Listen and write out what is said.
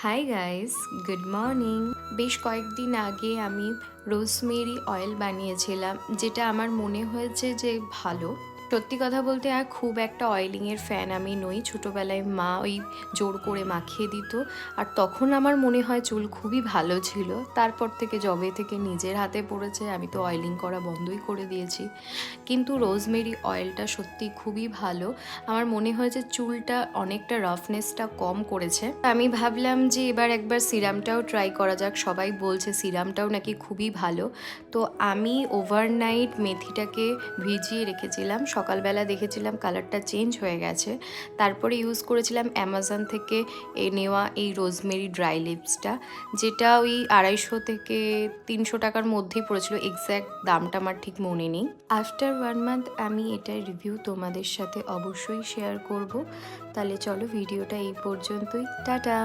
Hi guys, good morning. বেশ কয়েকদিন আগে আমি রোজমেরি অয়েল বানিয়েছিলাম, যেটা আমার মনে হয়েছে যে ভালো। সত্যি কথা বলতে আর খুব একটা অয়েলিংয়ের ফ্যান আমি নই। ছোটোবেলায় মা ওই জোর করে মাখিয়ে দিত, আর তখন আমার মনে হয় চুল খুবই ভালো ছিল। তারপর থেকে যবে থেকে নিজের হাতে পড়েছে আমি তো অয়েলিং করা বন্ধই করে দিয়েছি। কিন্তু রোজমেরি অয়েলটা সত্যি খুবই ভালো। আমার মনে হয় যে চুলটা অনেকটা রাফনেসটা কম করেছে। আমি ভাবলাম যে এবার একবার সিরামটাও ট্রাই করা যাক। সবাই বলছে সিরামটাও নাকি খুবই ভালো। তো আমি ওভারনাইট মেথিটাকে ভিজিয়ে রেখেছিলাম। সকালবেলা দেখেছিলাম কালারটা চেঞ্জ হয়ে গেছে। তারপরে ইউজ করেছিলাম অ্যামাজন থেকে নেওয়া এই রোজমেরি ড্রাই লিপসটা, যেটা ওই 250 থেকে 300 টাকার মধ্যেই পড়েছিল। এক্স্যাক্ট দামটা আমার ঠিক মনে নেই। আফটার 1 মান্থ আমি এটার রিভিউ তোমাদের সাথে অবশ্যই শেয়ার করব। তাহলে চলো ভিডিওটা এই পর্যন্তই, টাটা।